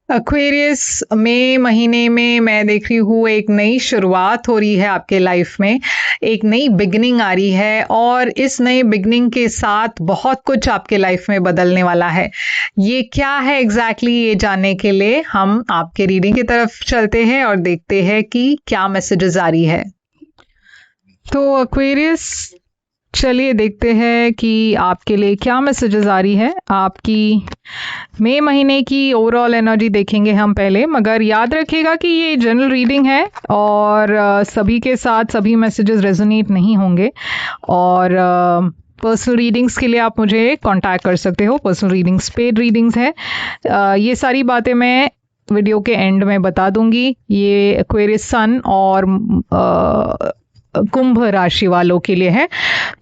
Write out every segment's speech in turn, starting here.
Aquarius मई महीने में मैं देख रही हूँ एक नई शुरुआत हो रही है आपके लाइफ में। एक नई बिगनिंग आ रही है और इस नई बिगनिंग के साथ बहुत कुछ आपके लाइफ में बदलने वाला है। ये क्या है एग्जैक्टली ये जानने के लिए हम आपके रीडिंग की तरफ चलते हैं और देखते हैं कि क्या मैसेजेस आ रही है। तो एक्वेरियस, चलिए देखते हैं कि आपके लिए क्या मैसेजेस आ रही है। आपकी मई महीने की ओवरऑल एनर्जी देखेंगे हम पहले, मगर याद रखिएगा कि ये जनरल रीडिंग है और सभी के साथ सभी मैसेजेस रेजोनेट नहीं होंगे। और पर्सनल रीडिंग्स के लिए आप मुझे कांटेक्ट कर सकते हो। पर्सनल रीडिंग्स पेड रीडिंग्स है। ये सारी बातें मैं वीडियो के एंड में बता दूंगी। ये एक्वेरियस सन और कुंभ राशि वालों के लिए है।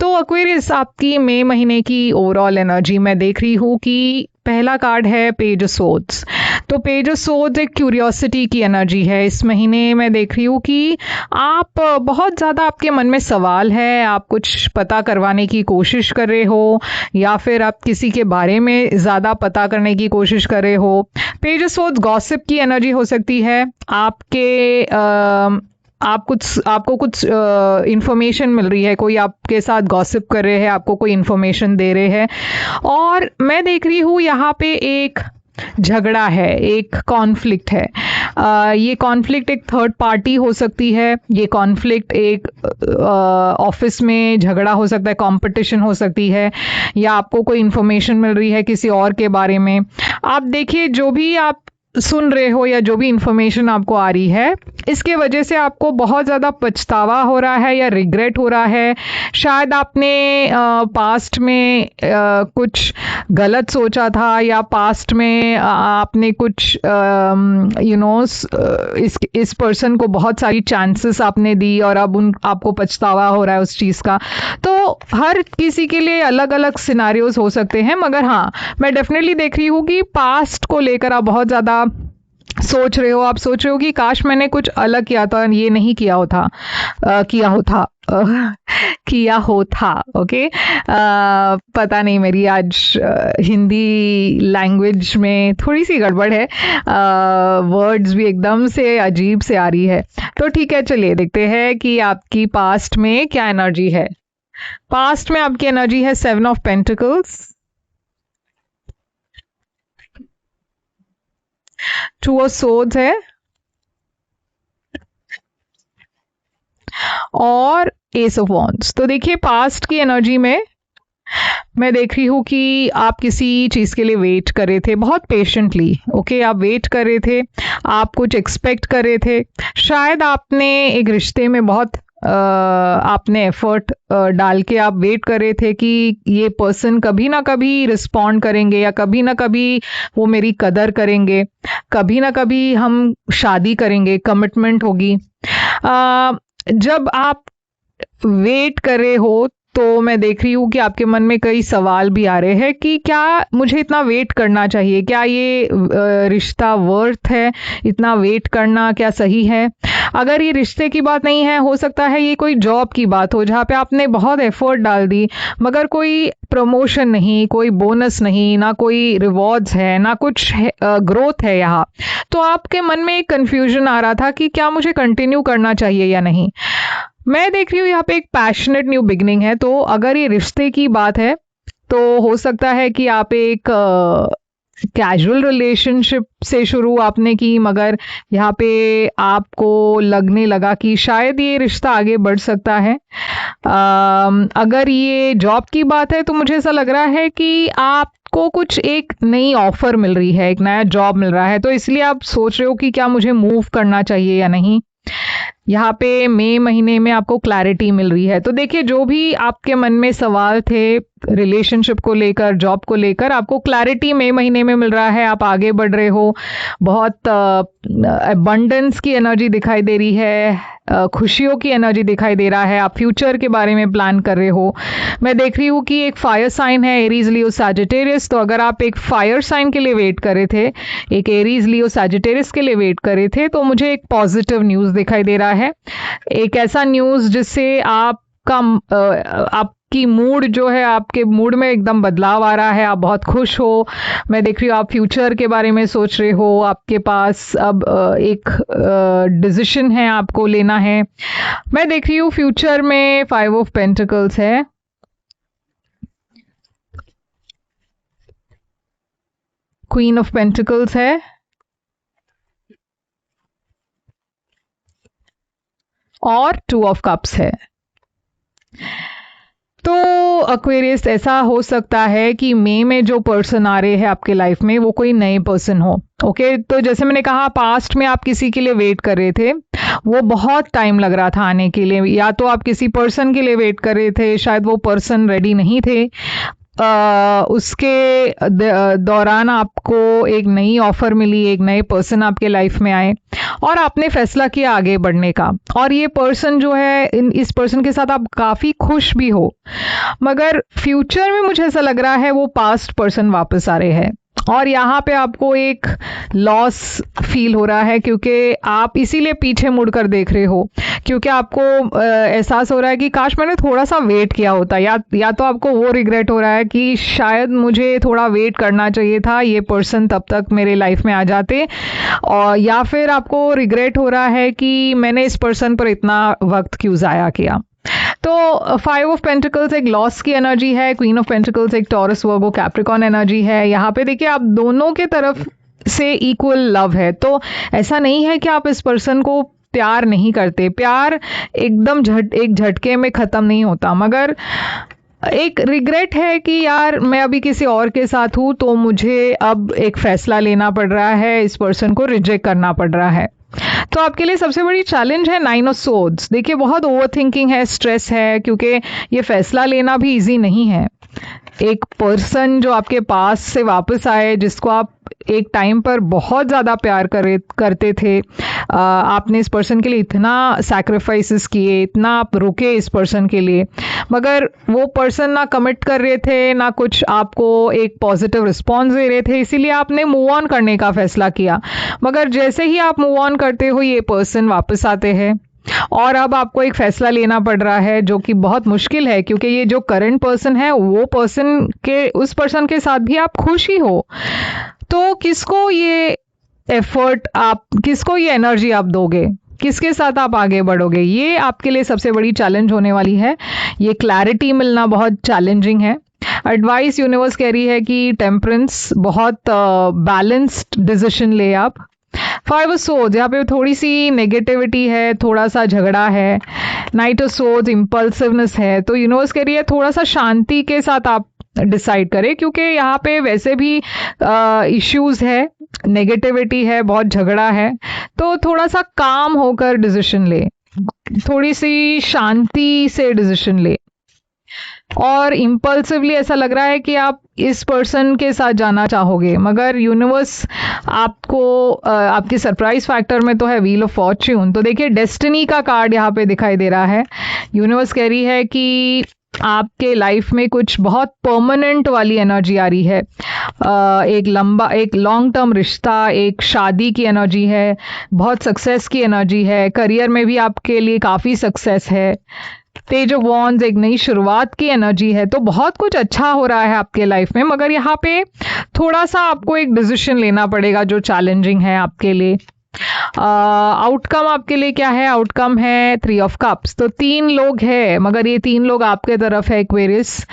तो एक्वेरियस, आपकी मई महीने की ओवरऑल एनर्जी मैं देख रही हूँ कि पहला कार्ड है पेज ऑफ सोर्ड्स। तो पेज ऑफ सोर्ड्स एक क्यूरियोसिटी की एनर्जी है। इस महीने मैं देख रही हूँ कि आप बहुत ज़्यादा, आपके मन में सवाल है, आप कुछ पता करवाने की कोशिश कर रहे हो या फिर आप किसी के बारे में ज़्यादा पता करने की कोशिश कर रहे हो। पेज ऑफ सोर्ड्स गॉसिप की एनर्जी हो सकती है। आपको कुछ इंफॉर्मेशन मिल रही है, कोई आपके साथ गॉसिप कर रहे हैं, आपको कोई इंफॉर्मेशन दे रहे हैं। और मैं देख रही हूँ यहाँ पे एक झगड़ा है, एक कॉन्फ्लिक्ट है। ये कॉन्फ्लिक्ट एक थर्ड पार्टी हो सकती है। ये कॉन्फ्लिक्ट एक ऑफिस में झगड़ा हो सकता है, कंपटीशन हो सकती है, या आपको कोई इंफॉर्मेशन मिल रही है किसी और के बारे में। आप देखिए, जो भी आप सुन रहे हो या जो भी इंफॉर्मेशन आपको आ रही है, इसके वजह से आपको बहुत ज़्यादा पछतावा हो रहा है या रिग्रेट हो रहा है। शायद आपने पास्ट में कुछ गलत सोचा था, या पास्ट में आपने कुछ इस पर्सन को बहुत सारी चांसेस आपने दी और अब आपको पछतावा हो रहा है उस चीज़ का। तो हर किसी के लिए अलग अलग सिनारियोज हो सकते हैं, मगर हाँ, मैं डेफिनेटली देख रही हूँ कि पास्ट को लेकर आप बहुत ज़्यादा सोच रहे हो। आप सोच रहे हो कि काश मैंने कुछ अलग किया था, ये नहीं किया होता, किया होता। ओके, पता नहीं, मेरी आज हिंदी लैंग्वेज में थोड़ी सी गड़बड़ है। वर्ड्स भी एकदम से अजीब से आ रही है। तो ठीक है, चलिए देखते हैं कि आपकी पास्ट में क्या एनर्जी है। पास्ट में आपकी एनर्जी है 7 ऑफ पेंटिकल्स, 2 ऑफ सोर्ड्स है और एस ऑफ वॉन्ड्स। तो देखिए, पास्ट की एनर्जी में मैं देख रही हूँ कि आप किसी चीज़ के लिए वेट कर रहे थे बहुत पेशेंटली। ओके, आप वेट कर रहे थे, आप कुछ एक्सपेक्ट कर रहे थे। शायद आपने एक रिश्ते में बहुत आपने एफर्ट डाल के आप वेट कर रहे थे कि ये पर्सन कभी ना कभी रिस्पॉन्ड करेंगे, या कभी ना कभी वो मेरी कदर करेंगे, कभी ना कभी हम शादी करेंगे, कमिटमेंट होगी। जब आप वेट कर रहे हो तो मैं देख रही हूँ कि आपके मन में कई सवाल भी आ रहे हैं कि क्या मुझे इतना वेट करना चाहिए, क्या ये रिश्ता वर्थ है, इतना वेट करना क्या सही है। अगर ये रिश्ते की बात नहीं है, हो सकता है ये कोई जॉब की बात हो जहाँ पे आपने बहुत एफर्ट डाल दी, मगर कोई प्रमोशन नहीं, कोई बोनस नहीं, ना कोई रिवॉर्ड्स है, ना कुछ ग्रोथ है यहाँ। तो आपके मन में एक कन्फ्यूजन आ रहा था कि क्या मुझे कंटिन्यू करना चाहिए या नहीं। मैं देख रही हूँ यहाँ पे एक पैशनेट न्यू बिगनिंग है। तो अगर ये रिश्ते की बात है तो हो सकता है कि आप एक कैजुअल रिलेशनशिप से शुरू आपने की, मगर यहाँ पे आपको लगने लगा कि शायद ये रिश्ता आगे बढ़ सकता है। अगर ये जॉब की बात है तो मुझे ऐसा लग रहा है कि आपको कुछ एक नई ऑफर मिल रही है, एक नया जॉब मिल रहा है, तो इसलिए आप सोच रहे हो कि क्या मुझे मूव करना चाहिए या नहीं। यहाँ पे मई महीने में आपको क्लैरिटी मिल रही है। तो देखिए, जो भी आपके मन में सवाल थे रिलेशनशिप को लेकर, जॉब को लेकर, आपको क्लैरिटी मई महीने में मिल रहा है। आप आगे बढ़ रहे हो, बहुत अबंडेंस की एनर्जी दिखाई दे रही है, खुशियों की एनर्जी दिखाई दे रहा है। आप फ्यूचर के बारे में प्लान कर रहे हो। मैं देख रही हूँ कि एक फायर साइन है, एरीज, लियो, सैजिटेरियस। तो अगर आप एक फायर साइन के लिए वेट कर रहे थे, एक एरीज, लियो, सैजिटेरियस के लिए वेट कर रहे थे, तो मुझे एक पॉजिटिव न्यूज़ दिखाई दे रहा है। एक ऐसा न्यूज़ जिससे आपकी आपकी मूड जो है, आपके मूड में एकदम बदलाव आ रहा है, आप बहुत खुश हो। मैं देख रही हूँ आप फ्यूचर के बारे में सोच रहे हो, आपके पास अब एक डिसीजन है आपको लेना है। मैं देख रही हूँ फ्यूचर में 5 ऑफ पेंटिकल्स है, क्वीन ऑफ पेंटिकल्स है और 2 ऑफ कप्स है। तो एक्वेरियस, ऐसा हो सकता है कि मई में जो पर्सन आ रहे हैं आपके लाइफ में वो कोई नए पर्सन हो। ओके, तो जैसे मैंने कहा पास्ट में आप किसी के लिए वेट कर रहे थे, वो बहुत टाइम लग रहा था आने के लिए, या तो आप किसी पर्सन के लिए वेट कर रहे थे, शायद वो पर्सन रेडी नहीं थे। उसके दौरान आपको एक नई ऑफर मिली, एक नए पर्सन आपके लाइफ में आए और आपने फैसला किया आगे बढ़ने का। और ये पर्सन जो है, इस पर्सन के साथ आप काफ़ी खुश भी हो, मगर फ्यूचर में मुझे ऐसा लग रहा है वो पास्ट पर्सन वापस आ रहे हैं और यहाँ पे आपको एक लॉस फील हो रहा है, क्योंकि आप इसीलिए पीछे मुड़कर देख रहे हो, क्योंकि आपको एहसास हो रहा है कि काश मैंने थोड़ा सा वेट किया होता, या तो आपको वो रिग्रेट हो रहा है कि शायद मुझे थोड़ा वेट करना चाहिए था, ये पर्सन तब तक मेरे लाइफ में आ जाते, और या फिर आपको रिग्रेट हो रहा है कि मैंने इस पर्सन पर इतना वक्त क्यों ज़ाया किया। तो 5 ऑफ पेंटिकल्स एक लॉस की एनर्जी है, क्वीन ऑफ पेंटिकल्स एक टॉरस वर्गो कैप्रिकॉर्न एनर्जी है। यहाँ पे देखिए आप दोनों के तरफ से इक्वल लव है, तो ऐसा नहीं है कि आप इस पर्सन को प्यार नहीं करते। प्यार एकदम एक झटके में ख़त्म नहीं होता, मगर एक रिग्रेट है कि यार मैं अभी किसी और के साथ हूँ, तो मुझे अब एक फैसला लेना पड़ रहा है, इस पर्सन को रिजेक्ट करना पड़ रहा है। तो आपके लिए सबसे बड़ी चैलेंज है 9 ऑफ सोर्ड्स। देखिए बहुत ओवर थिंकिंग है, स्ट्रेस है, क्योंकि ये फैसला लेना भी इजी नहीं है। एक पर्सन जो आपके पास से वापस आए, जिसको आप एक टाइम पर बहुत ज़्यादा प्यार करते थे, आपने इस पर्सन के लिए इतना सैक्रिफाइसेस किए, इतना आप रुके इस पर्सन के लिए, मगर वो पर्सन ना कमिट कर रहे थे, ना कुछ आपको एक पॉजिटिव रिस्पॉन्स दे रहे थे, इसीलिए आपने मूव ऑन करने का फैसला किया। मगर जैसे ही आप मूव ऑन करते हो, ये पर्सन वापस आते हैं और अब आपको एक फैसला लेना पड़ रहा है, जो कि बहुत मुश्किल है, क्योंकि ये जो करंट पर्सन है, वो पर्सन के, उस पर्सन के साथ भी आप खुश ही हो। तो किसको ये एफर्ट आप, किसको ये एनर्जी आप दोगे, किसके साथ आप आगे बढ़ोगे, ये आपके लिए सबसे बड़ी चैलेंज होने वाली है। ये क्लैरिटी मिलना बहुत चैलेंजिंग है। एडवाइस यूनिवर्स कह रही है कि टेम्परेंस, बहुत बैलेंस्ड डिसीजन ले आप। 5 ऑफ सोर्ड्स, यहाँ पे थोड़ी सी नेगेटिविटी है, थोड़ा सा झगड़ा है। नाइट ऑफ सोर्ड्स इम्पल्सिवनेस है, तो यूनिवर्स कह रही है थोड़ा सा शांति के साथ आप डिसाइड करें, क्योंकि यहाँ पे वैसे भी इश्यूज है, नेगेटिविटी है, बहुत झगड़ा है, तो थोड़ा सा काम होकर डिसीजन ले, थोड़ी सी शांति से डिसीजन ले। और इम्पल्सिवली ऐसा लग रहा है कि आप इस पर्सन के साथ जाना चाहोगे, मगर यूनिवर्स आपको आपके सरप्राइज फैक्टर में तो है व्हील ऑफ फॉर्च्यून। तो देखिए डेस्टिनी का कार्ड यहाँ पे दिखाई दे रहा है। यूनिवर्स कह रही है कि आपके लाइफ में कुछ बहुत परमानेंट वाली एनर्जी आ रही है, एक लॉन्ग टर्म रिश्ता, एक शादी की एनर्जी है, बहुत सक्सेस की एनर्जी है, करियर में भी आपके लिए काफ़ी सक्सेस है। पेज ऑफ वॉन्ड्स एक नई शुरुआत की एनर्जी है, तो बहुत कुछ अच्छा हो रहा है आपके लाइफ में, मगर यहाँ पे थोड़ा सा आपको एक डिसीजन लेना पड़ेगा जो चैलेंजिंग है आपके लिए। आउटकम आपके लिए क्या है? आउटकम है 3 ऑफ कप्स। तो 3 लोग हैं, मगर ये 3 लोग आपके तरफ है एक्वेरियस।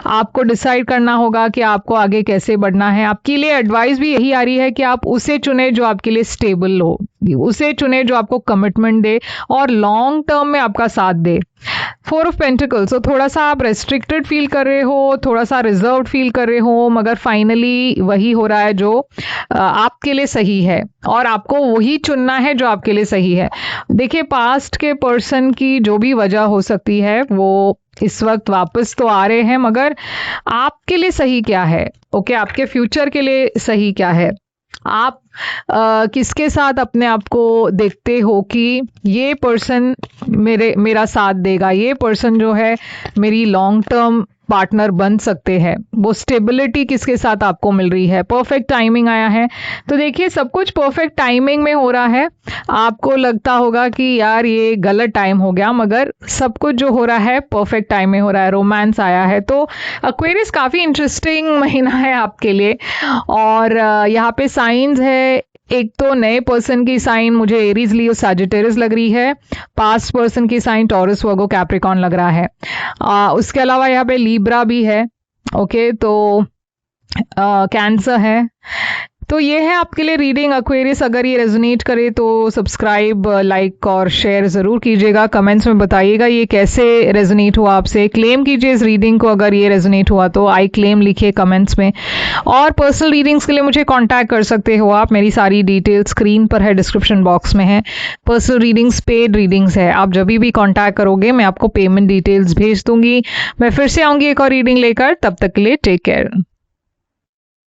आपको डिसाइड करना होगा कि आपको आगे कैसे बढ़ना है। आपके लिए एडवाइस भी यही आ रही है कि आप उसे चुने जो आपके लिए स्टेबल हो, उसे चुने जो आपको कमिटमेंट दे और लॉन्ग टर्म में आपका साथ दे। 4 ऑफ पेंटिकल्स, तो थोड़ा सा आप रेस्ट्रिक्टेड फील कर रहे हो, थोड़ा सा रिजर्व्ड फील कर रहे हो, मगर फाइनली वही हो रहा है जो आपके लिए सही है, और आपको वही चुनना है जो आपके लिए सही है। देखिए पास्ट के पर्सन की जो भी वजह हो सकती है, वो इस वक्त वापस तो आ रहे हैं, मगर आपके लिए सही क्या है? ओके, आपके फ्यूचर के लिए सही क्या है? आप किसके साथ अपने आप को देखते हो कि ये पर्सन मेरा साथ देगा, ये पर्सन जो है मेरी लॉन्ग टर्म पार्टनर बन सकते हैं, वो स्टेबिलिटी किसके साथ आपको मिल रही है। परफेक्ट टाइमिंग आया है, तो देखिए सब कुछ परफेक्ट टाइमिंग में हो रहा है। आपको लगता होगा कि यार ये गलत टाइम हो गया, मगर सब कुछ जो हो रहा है परफेक्ट टाइम में हो रहा है। रोमांस आया है, तो एक्वेरियस काफ़ी इंटरेस्टिंग महीना है आपके लिए। और यहाँ पे साइंस है, एक तो नए पर्सन की साइन मुझे एरीज लियो सैजिटेरियस लग रही है, पास्ट पर्सन की साइन टॉरस वर्गो कैप्रिकॉन लग रहा है। उसके अलावा यहाँ पे लीब्रा भी है, ओके, तो कैंसर है। तो ये है आपके लिए रीडिंग एक्वेरियस। अगर ये रेजोनेट करे तो सब्सक्राइब, लाइक और शेयर ज़रूर कीजिएगा। कमेंट्स में बताइएगा ये कैसे रेजोनेट हुआ आपसे। क्लेम कीजिए इस रीडिंग को अगर ये रेजोनेट हुआ तो, आई क्लेम लिखिए कमेंट्स में। और पर्सनल रीडिंग्स के लिए मुझे कांटेक्ट कर सकते हो आप, मेरी सारी डिटेल्स स्क्रीन पर है, डिस्क्रिप्शन बॉक्स में है। पर्सनल रीडिंग्स पेड रीडिंग्स है, आप जब भी कांटेक्ट करोगे मैं आपको पेमेंट डिटेल्स भेज दूंगी। मैं फिर से आऊँगी एक और रीडिंग लेकर, तब तक के लिए टेक केयर।